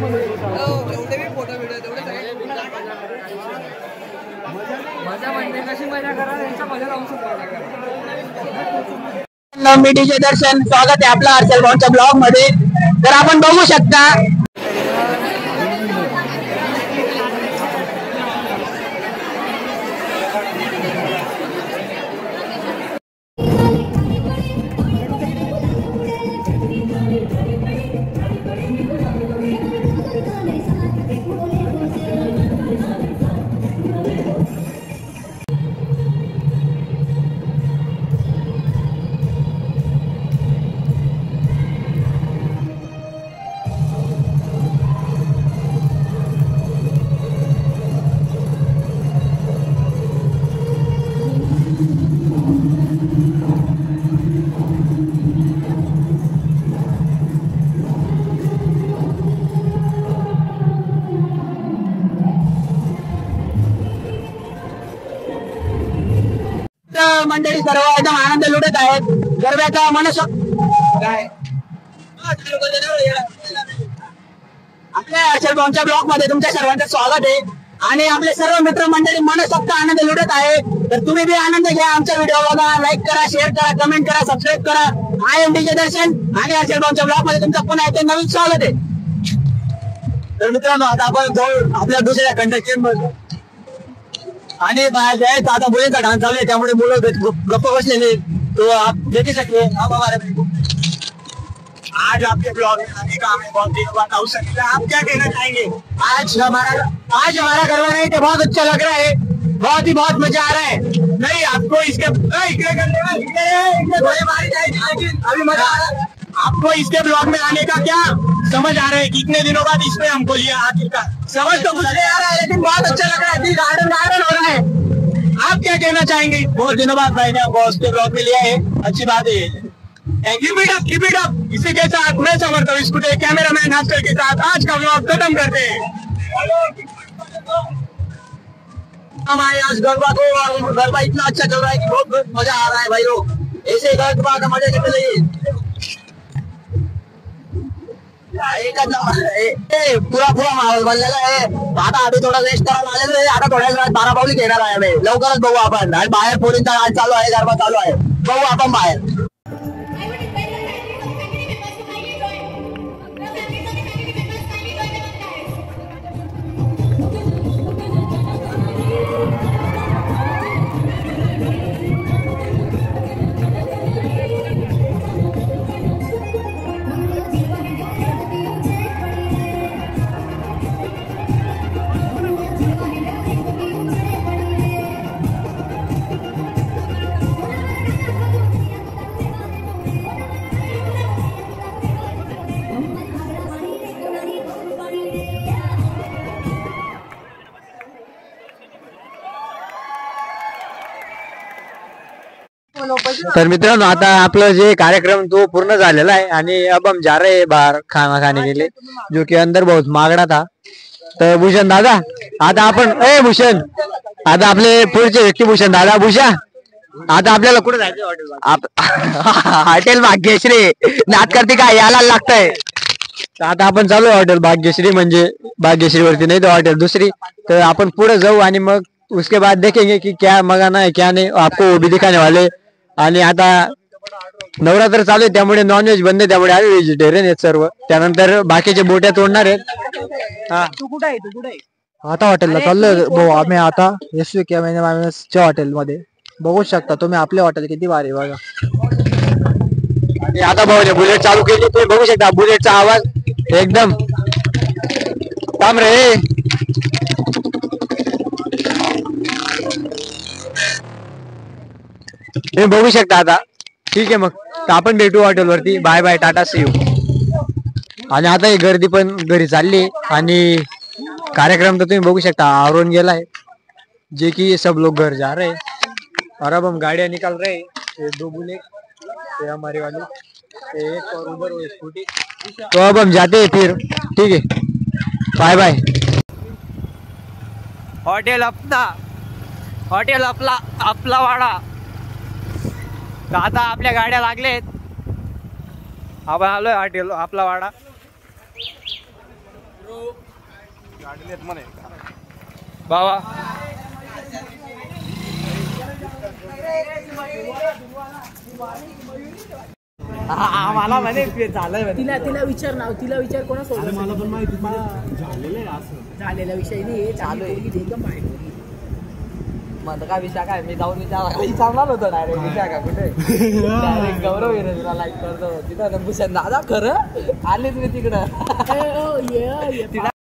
जेवढे बी photo video तेवढे सगळे मजा म्हणजे कशी मजा करा यांच्या मजा राहू शकतो। मी डीजे दर्शन, स्वागत आहे आपला हर्षल भाऊंच्या ब्लॉग मध्ये। तर आपण बघू शकता मंडळी सर्व एकदम आनंद लुटत आहेत। गरब्याचा मनसोक्त काय आपल्या हर्षल भाऊंच्या ब्लॉग मध्ये तुमच्या सर्वांचं स्वागत आहे आणि आपले सर्व मित्र मंडळी मनसोक्त आनंद लुटत आहे। तर तुम्ही बी आनंद घ्या, आमचा व्हिडिओ बघा, लाईक करा, शेअर करा, कमेंट करा, सबस्क्राईब करा। आय एम डीजे दर्शन आणि हर्षल भाऊंच्या ब्लॉग मध्ये तुमचं पुन्हा एकदा नवीन स्वागत आहे। तर मित्रांनो आता आपण जाऊ आपल्या दुसऱ्या कंटेस्टंट मध्ये आणि बाहेर आता मुलींचा डान्स चालू आहे त्यामुळे मुलं गप्प बसलेले तो आप देख सकते हैं। आज आपके ब्लॉग में आने का हमें बहुत दिनों बाद अवसर मिला। आप क्या कहना चाहेंगे? आज हमारा गरबा नहीं तो बहुत अच्छा लग रहा है, बहुत मजा आ रहा है। नहीं आपको इसके अभी मजा आ रहा है। आपको इसके ब्लॉग में आने का क्या समझ आ रहा है? कितने दिनों बाद इसमें हमको लिया आखिरकार समझ तो कुछ नहीं आ रहा है, लेकिन बहुत अच्छा लग रहा है, दिल गार्डन हो रहा है। आप क्या कहना चाहेंगे? बहुत दिनों बाद भाई ने हमको उसके ब्लॉग में लिया है, अच्छी बात है। Keep it up. इसी के साथ मैं समझता हूँ इसको कैमरामैन हास्टल के साथ आज का ब्लॉग खत्म करते हैं। हमारे आज गरबा इतना अच्छा चल रहा है कि बहुत मजा आ रहा है भाई लोग। ऐसे गरबा का मजा करते रहिए। पुरा माहोल बनलेला आहे। आता आधी थोडा रेस्ट करायला आलेलो आहे, आता थोड्या वेळात 12 पावली घेणार आहे आम्ही। लवकरच बघू आपण। आणि बाहेर पोरींचा आज चालू आहे, गरबा चालू आहे, बघू आपण बाहेर। तर मित्रांनो आता आपलं जे कार्यक्रम तो पूर्ण झालेला आहे आणि अब हम जा रहे हैं बाहर खाना खाने के लिए, जो कि अंदर बहुत मागणा था। तर भूषण दादा आता आपण भूषण आता आपले पुढचे व्यक्ती भूषण दादा भूषा आता आपल्याला कुठे जायचं? हॉटेल भाग्यश्री नाद करते का यायला लागतंय। आता आपण चालू आहे हॉटेल भाग्यश्री, म्हणजे भाग्यश्री वरती नाही तो हॉटेल दुसरी। तर आपण पुढे जाऊ आणि मग उसके बाद देखेंगे कि क्या मंगाना है क्या नहीं, आपको वो भी दिखाने वाले। आणि आता नवरात्र चालू आहे त्यामुळे नॉनव्हेज बंद आहे, त्यामुळे आम्ही व्हेजिटेरियन आहेत सर्व। त्यानंतर बाकीचे बोट्या तोडणार आहेत। तू कुठे आहे? आता हॉटेलला चाललोय भाऊ आम्ही। आता SVK-च्या हॉटेल मध्ये बघू शकता तुम्ही आपले हॉटेल किती भारी बघा। आणि आता भाऊ बुलेट चालू केली, तुम्ही बघू शकता बुलेटचा आवाज एकदम थांब रे। तुम्ही बघू शकता आता। ठीक आहे मग तर आपण भेटू हॉटेल वरती। Bye bye, tata, see you. आणि आता ही गर्दी पण घरी चालली आणि कार्यक्रम तर तुम्ही बघू शकता आवरून गेलाय, जे कि सब लोग घर जा रहे हैं और अब हम गाड़ियां निकाल रहे हैं। ये 2 बुलेट, ये हमारी वाली, एक और उधर वो स्कूटी। तो अब हम जाते हैं फिर, ठीक है, बाय बाय। हॉटेल आपला वाडा। आता आपल्या गाड्या लागलेत, आपण आलोय हॉटेल आपला वाडा। बाबा मला म्हणे झालंय तिला तिला विचार नाव तिला विचार कोणा सोबत मला पण माहिती झालेलं आहे असं झालेला विषय नाही चालू आहे एकदम माहिती म्हणतो का विषय काय मी जाऊन विचारणार होतो डायरेक्ट विषय का कुठे डायरेक्ट गौरव लाईक करतो तिथं भूषण दादा खरं आलेच मी तिकडं तिला